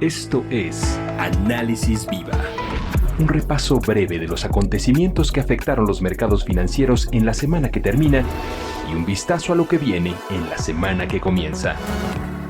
Esto es Análisis Viva, un repaso breve de los acontecimientos que afectaron los mercados financieros en la semana que termina y un vistazo a lo que viene en la semana que comienza.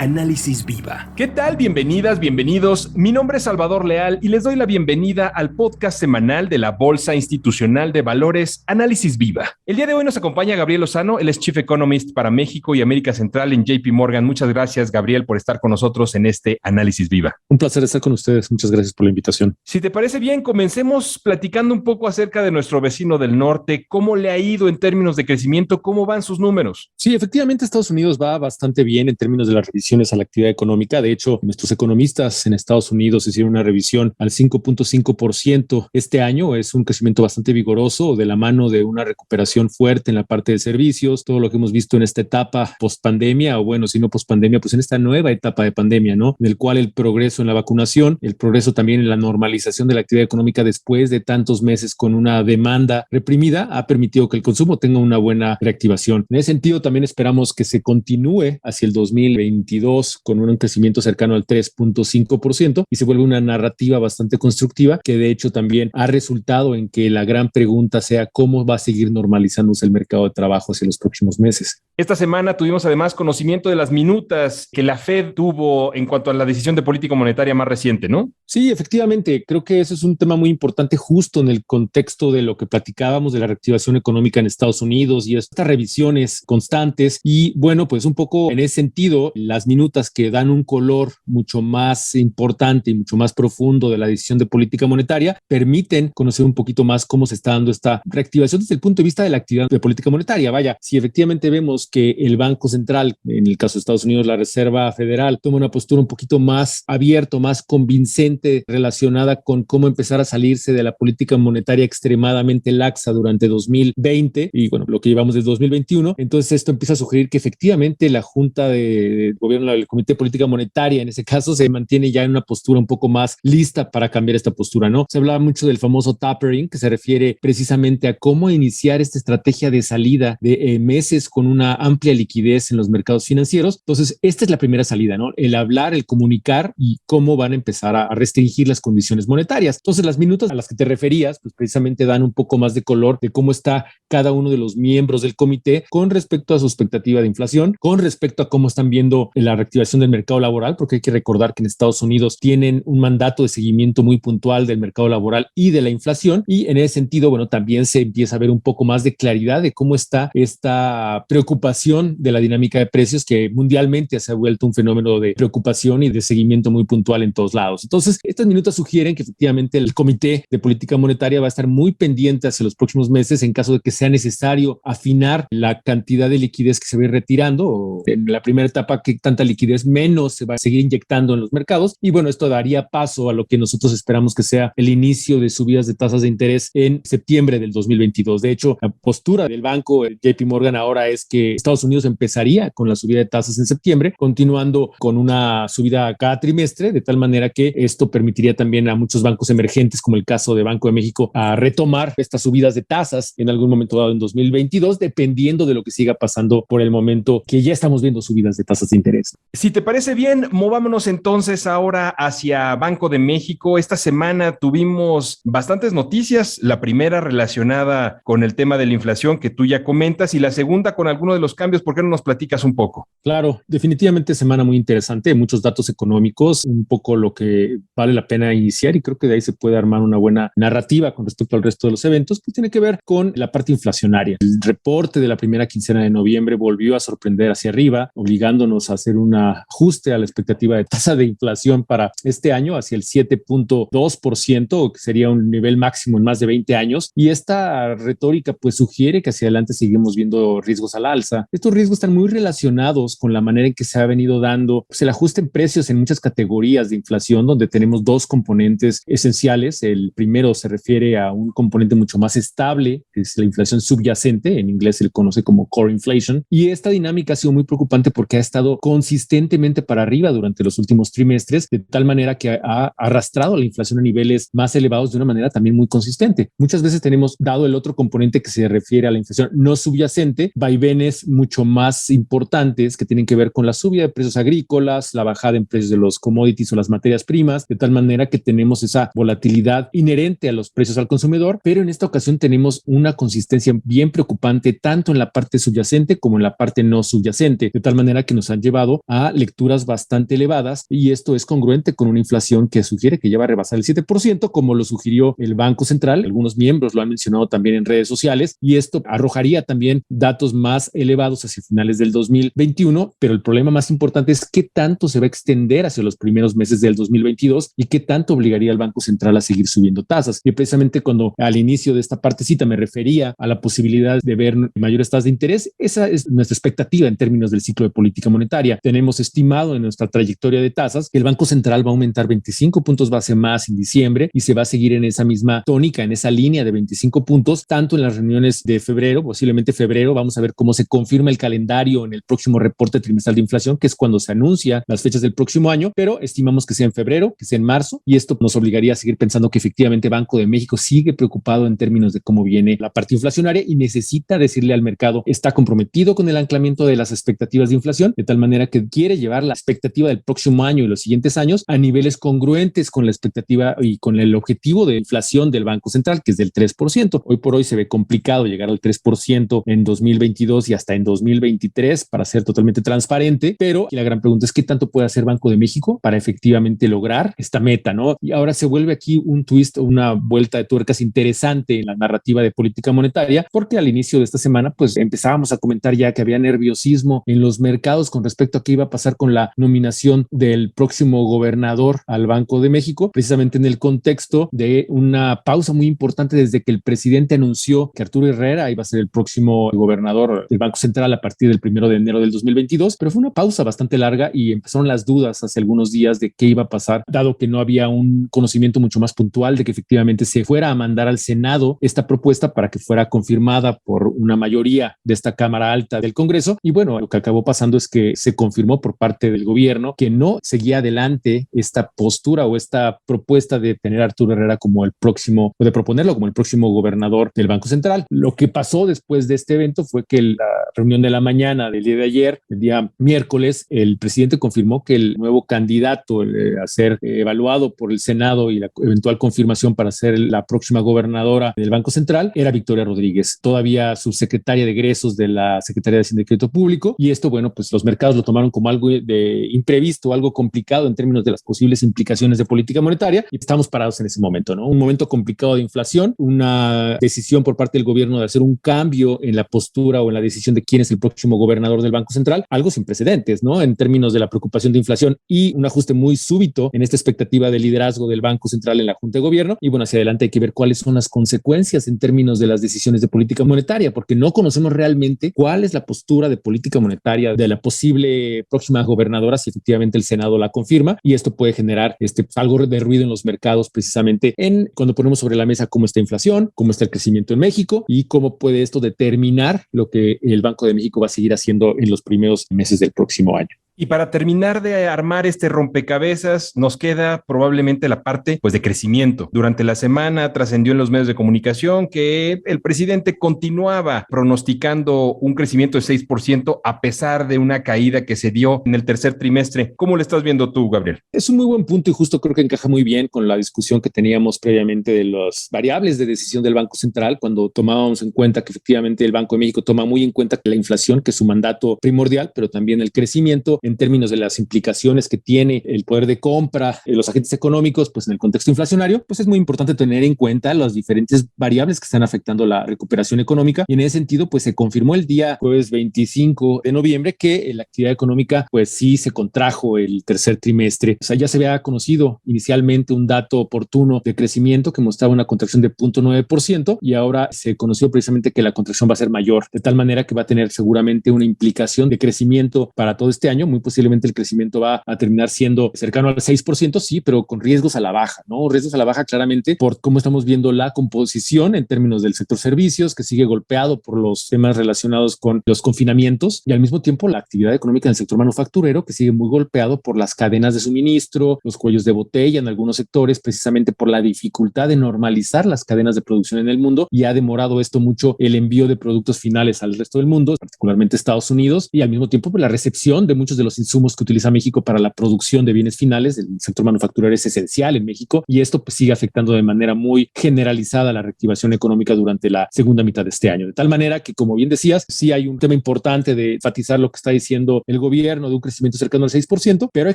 Análisis Viva. ¿Qué tal? Bienvenidas, bienvenidos. Mi nombre es Salvador Leal y les doy la bienvenida al podcast semanal de la Bolsa Institucional de Valores Análisis Viva. El día de hoy nos acompaña Gabriel Lozano, él es Chief Economist para México y América Central en JP Morgan. Muchas gracias, Gabriel, por estar con nosotros en este Análisis Viva. Un placer estar con ustedes. Muchas gracias por la invitación. Si te parece bien, comencemos platicando un poco acerca de nuestro vecino del norte. ¿Cómo le ha ido en términos de crecimiento? ¿Cómo van sus números? Sí, efectivamente, Estados Unidos va bastante bien en términos de las revisiones a la actividad económica. De hecho, nuestros economistas en Estados Unidos hicieron una revisión al 5.5% este año. Es un crecimiento bastante vigoroso de la mano de una recuperación fuerte en la parte de servicios. Todo lo que hemos visto en esta etapa post-pandemia, o bueno, si no post-pandemia, pues en esta nueva etapa de pandemia, ¿no? En el cual el progreso en la vacunación, el progreso también en la normalización de la actividad económica después de tantos meses con una demanda reprimida, ha permitido que el consumo tenga una buena reactivación. En ese sentido, también esperamos que se continúe hacia el 2022 con un crecimiento cercano al 3.5% y se vuelve una narrativa bastante constructiva que de hecho también ha resultado en que la gran pregunta sea cómo va a seguir normalizándose el mercado de trabajo hacia los próximos meses. Esta semana tuvimos además conocimiento de las minutas que la Fed tuvo en cuanto a la decisión de política monetaria más reciente, ¿no? Sí, efectivamente. Creo que eso es un tema muy importante justo en el contexto de lo que platicábamos de la reactivación económica en Estados Unidos y estas revisiones constantes. Y bueno, pues un poco en ese sentido, las minutas que dan un color mucho más importante y mucho más profundo de la decisión de política monetaria permiten conocer un poquito más cómo se está dando esta reactivación desde el punto de vista de la actividad de política monetaria. Vaya, si efectivamente vemos que el Banco Central, en el caso de Estados Unidos, la Reserva Federal, toma una postura un poquito más abierta, más convincente relacionada con cómo empezar a salirse de la política monetaria extremadamente laxa durante 2020 y bueno, lo que llevamos desde 2021. Entonces esto empieza a sugerir que efectivamente la Junta de Gobierno, el Comité de Política Monetaria, en ese caso, se mantiene ya en una postura un poco más lista para cambiar esta postura, ¿no? Se hablaba mucho del famoso tapering, que se refiere precisamente a cómo iniciar esta estrategia de salida de meses con una amplia liquidez en los mercados financieros. Entonces, esta es la primera salida, ¿no? El hablar, el comunicar y cómo van a empezar a restringir las condiciones monetarias. Entonces, las minutas a las que te referías, pues precisamente dan un poco más de color de cómo está cada uno de los miembros del comité con respecto a su expectativa de inflación, con respecto a cómo están viendo la reactivación del mercado laboral, porque hay que recordar que en Estados Unidos tienen un mandato de seguimiento muy puntual del mercado laboral y de la inflación. Y en ese sentido, bueno, también se empieza a ver un poco más de claridad de cómo está esta preocupación de la dinámica de precios que mundialmente se ha vuelto un fenómeno de preocupación y de seguimiento muy puntual en todos lados. Entonces, estas minutas sugieren que efectivamente el Comité de Política Monetaria va a estar muy pendiente hacia los próximos meses en caso de que sea necesario afinar la cantidad de liquidez que se va a ir retirando o en la primera etapa que tanta liquidez menos se va a seguir inyectando en los mercados. Y bueno, esto daría paso a lo que nosotros esperamos que sea el inicio de subidas de tasas de interés en septiembre del 2022. De hecho, la postura del banco JP Morgan ahora es que Estados Unidos empezaría con la subida de tasas en septiembre, continuando con una subida cada trimestre, de tal manera que esto permitiría también a muchos bancos emergentes, como el caso de Banco de México, a retomar estas subidas de tasas en algún momento dado en 2022, dependiendo de lo que siga pasando por el momento que ya estamos viendo subidas de tasas de interés. Si te parece bien, movámonos entonces ahora hacia Banco de México. Esta semana tuvimos bastantes noticias, la primera relacionada con el tema de la inflación que tú ya comentas y la segunda con alguno de los cambios. ¿Por qué no nos platicas un poco? Claro, definitivamente semana muy interesante, muchos datos económicos, un poco lo que vale la pena iniciar y creo que de ahí se puede armar una buena narrativa con respecto al resto de los eventos, pues tiene que ver con la parte inflacionaria. El reporte de la primera quincena de noviembre volvió a sorprender hacia arriba, obligándonos a hacer un ajuste a la expectativa de tasa de inflación para este año hacia el 7.2%, que sería un nivel máximo en más de 20 años. Y esta retórica pues sugiere que hacia adelante seguimos viendo riesgos al alza. Estos riesgos están muy relacionados con la manera en que se ha venido dando pues, el ajuste en precios en muchas categorías de inflación, donde tenemos dos componentes esenciales. El primero se refiere a un componente mucho más estable, que es la inflación subyacente, en inglés se le conoce como core inflation, y esta dinámica ha sido muy preocupante porque ha estado consistentemente para arriba durante los últimos trimestres, de tal manera que ha arrastrado la inflación a niveles más elevados de una manera también muy consistente. Muchas veces tenemos, dado el otro componente que se refiere a la inflación no subyacente, vaivenes mucho más importantes que tienen que ver con la subida de precios agrícolas, la bajada en precios de los commodities o las materias primas, de tal manera que tenemos esa volatilidad inherente a los precios al consumidor, pero en esta ocasión tenemos una consistencia bien preocupante tanto en la parte subyacente como en la parte no subyacente, de tal manera que nos han llevado a lecturas bastante elevadas, y esto es congruente con una inflación que sugiere que ya va a rebasar el 7%, como lo sugirió el Banco Central. Algunos miembros lo han mencionado también en redes sociales, y esto arrojaría también datos más elevados hacia finales del 2021, pero el problema más importante es qué tanto se va a extender hacia los primeros meses del 2022 y qué tanto obligaría al Banco Central a seguir subiendo tasas. Y precisamente cuando al inicio de esta partecita me refería a la posibilidad de ver mayores tasas de interés, esa es nuestra expectativa en términos del ciclo de política monetaria. Tenemos estimado en nuestra trayectoria de tasas que el Banco Central va a aumentar 25 puntos base más en diciembre y se va a seguir en esa misma tónica, en esa línea de 25 puntos, tanto en las reuniones de febrero, posiblemente febrero. Vamos a ver cómo se confirma el calendario en el próximo reporte trimestral de inflación, que es cuando se anuncia las fechas del próximo año, pero estimamos que sea en febrero, que sea en marzo, y esto nos obligaría a seguir pensando que efectivamente Banco de México sigue preocupado en términos de cómo viene la parte inflacionaria y necesita decirle al mercado, está comprometido con el anclamiento de las expectativas de inflación, de tal manera que quiere llevar la expectativa del próximo año y los siguientes años a niveles congruentes con la expectativa y con el objetivo de inflación del Banco Central, que es del 3%. Hoy por hoy se ve complicado llegar al 3% en 2022 y hasta en 2023, para ser totalmente transparente, pero la gran pregunta es qué tanto puede hacer Banco de México para efectivamente lograr esta meta, ¿no? Y ahora se vuelve aquí un twist, una vuelta de tuercas interesante en la narrativa de política monetaria, porque al inicio de esta semana pues empezábamos a comentar ya que había nerviosismo en los mercados con respecto a qué iba a pasar con la nominación del próximo gobernador al Banco de México, precisamente en el contexto de una pausa muy importante desde que el presidente anunció que Arturo Herrera iba a ser el próximo gobernador del Banco Central a partir del 1 de enero del 2022, pero fue una pausa bastante larga y empezaron las dudas hace algunos días de qué iba a pasar, dado que no había un conocimiento mucho más puntual de que efectivamente se fuera a mandar al Senado esta propuesta para que fuera confirmada por una mayoría de esta Cámara Alta del Congreso. Y bueno, lo que acabó pasando es que se confirmó por parte del gobierno que no seguía adelante esta postura o esta propuesta de tener a Arturo Herrera como el próximo, o de proponerlo como el próximo gobernador del Banco Central. Lo que pasó después de este evento fue que la reunión de la mañana del día de ayer, el día miércoles, el presidente confirmó que el nuevo candidato a ser evaluado por el Senado y la eventual confirmación para ser la próxima gobernadora del Banco Central era Victoria Rodríguez, todavía subsecretaria de egresos de la Secretaría de Hacienda y Crédito Público. Y esto, bueno, pues los mercados lo tomaron como algo de imprevisto, algo complicado en términos de las posibles implicaciones de política monetaria, y estamos parados en ese momento, ¿no? Un momento complicado de inflación, una decisión por parte del gobierno de hacer un cambio en la postura o en la decisión de quién es el próximo gobernador del Banco Central, algo sin precedentes, ¿no? En términos de la preocupación de inflación, y un ajuste muy súbito en esta expectativa de liderazgo del Banco Central en la Junta de Gobierno. Y bueno, hacia adelante hay que ver cuáles son las consecuencias en términos de las decisiones de política monetaria, porque no conocemos realmente cuál es la postura de política monetaria de la posible próxima gobernadora si efectivamente el Senado la confirma, y esto puede generar algo de ruido en los mercados, precisamente cuando ponemos sobre la mesa cómo está la inflación, cómo está el crecimiento en México y cómo puede esto determinar lo que el Banco de México va a seguir haciendo en los primeros meses del próximo año. Y para terminar de armar este rompecabezas, nos queda probablemente la parte pues de crecimiento. Durante la semana trascendió en los medios de comunicación que el presidente continuaba pronosticando un crecimiento de 6% a pesar de una caída que se dio en el tercer trimestre. ¿Cómo lo estás viendo tú, Gabriel? Es un muy buen punto y justo creo que encaja muy bien con la discusión que teníamos previamente de las variables de decisión del Banco Central, cuando tomábamos en cuenta que efectivamente el Banco de México toma muy en cuenta la inflación, que es su mandato primordial, pero también el crecimiento en términos de las implicaciones que tiene el poder de compra, los agentes económicos, pues en el contexto inflacionario, pues es muy importante tener en cuenta las diferentes variables que están afectando la recuperación económica. Y en ese sentido, pues se confirmó el día jueves 25 de noviembre que la actividad económica, pues sí se contrajo el tercer trimestre. O sea, ya se había conocido inicialmente un dato oportuno de crecimiento que mostraba una contracción de 0.9% y ahora se conoció precisamente que la contracción va a ser mayor, de tal manera que va a tener seguramente una implicación de crecimiento para todo este año muy muy posiblemente el crecimiento va a terminar siendo cercano al 6%, sí, pero con riesgos a la baja, ¿no? Riesgos a la baja claramente por cómo estamos viendo la composición en términos del sector servicios, que sigue golpeado por los temas relacionados con los confinamientos, y al mismo tiempo la actividad económica en el sector manufacturero, que sigue muy golpeado por las cadenas de suministro, los cuellos de botella en algunos sectores, precisamente por la dificultad de normalizar las cadenas de producción en el mundo, y ha demorado esto mucho el envío de productos finales al resto del mundo, particularmente Estados Unidos, y al mismo tiempo pues, la recepción de muchos de los insumos que utiliza México para la producción de bienes finales. El sector manufacturero es esencial en México y esto pues sigue afectando de manera muy generalizada la reactivación económica durante la segunda mitad de este año. De tal manera que, como bien decías, sí hay un tema importante de enfatizar lo que está diciendo el gobierno de un crecimiento cercano al 6%, pero hay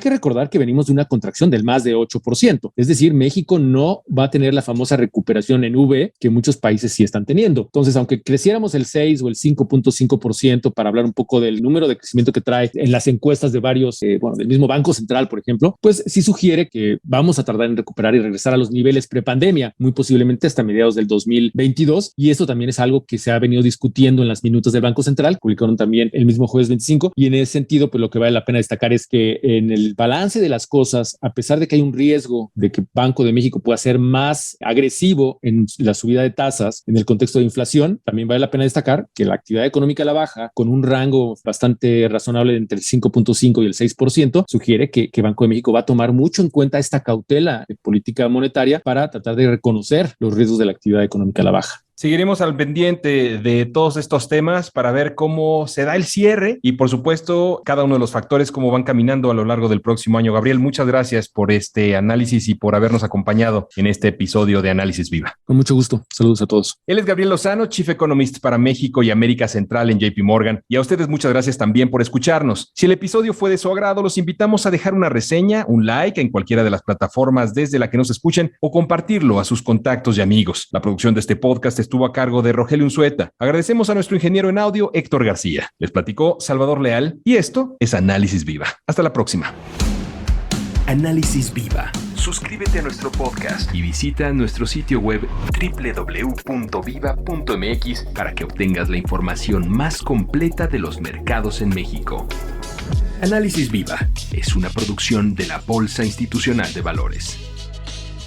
que recordar que venimos de una contracción del más de 8%. Es decir, México no va a tener la famosa recuperación en V que muchos países sí están teniendo. Entonces, aunque creciéramos el 6 o el 5.5% para hablar un poco del número de crecimiento que trae en las encuestas de varios, del mismo Banco Central, por ejemplo, pues sí sugiere que vamos a tardar en recuperar y regresar a los niveles prepandemia, muy posiblemente hasta mediados del 2022. Y esto también es algo que se ha venido discutiendo en las minutas del Banco Central, publicaron también el mismo jueves 25. Y en ese sentido, pues lo que vale la pena destacar es que en el balance de las cosas, a pesar de que hay un riesgo de que Banco de México pueda ser más agresivo en la subida de tasas en el contexto de inflación, también vale la pena destacar que la actividad económica a la baja, con un rango bastante razonable entre el 5.5 y el 6%, sugiere que Banco de México va a tomar mucho en cuenta esta cautela de política monetaria para tratar de reconocer los riesgos de la actividad económica a la baja. Seguiremos al pendiente de todos estos temas para ver cómo se da el cierre y, por supuesto, cada uno de los factores, cómo van caminando a lo largo del próximo año. Gabriel, muchas gracias por este análisis y por habernos acompañado en este episodio de Análisis Viva. Con mucho gusto. Saludos a todos. Él es Gabriel Lozano, Chief Economist para México y América Central en JP Morgan. Y a ustedes muchas gracias también por escucharnos. Si el episodio fue de su agrado, los invitamos a dejar una reseña, un like en cualquiera de las plataformas desde la que nos escuchen o compartirlo a sus contactos y amigos. La producción de este podcast estuvo a cargo de Rogelio Unzueta. Agradecemos a nuestro ingeniero en audio, Héctor García. Les platicó Salvador Leal y esto es Análisis Viva. Hasta la próxima. Análisis Viva. Suscríbete a nuestro podcast y visita nuestro sitio web www.viva.mx para que obtengas la información más completa de los mercados en México. Análisis Viva es una producción de la Bolsa Institucional de Valores.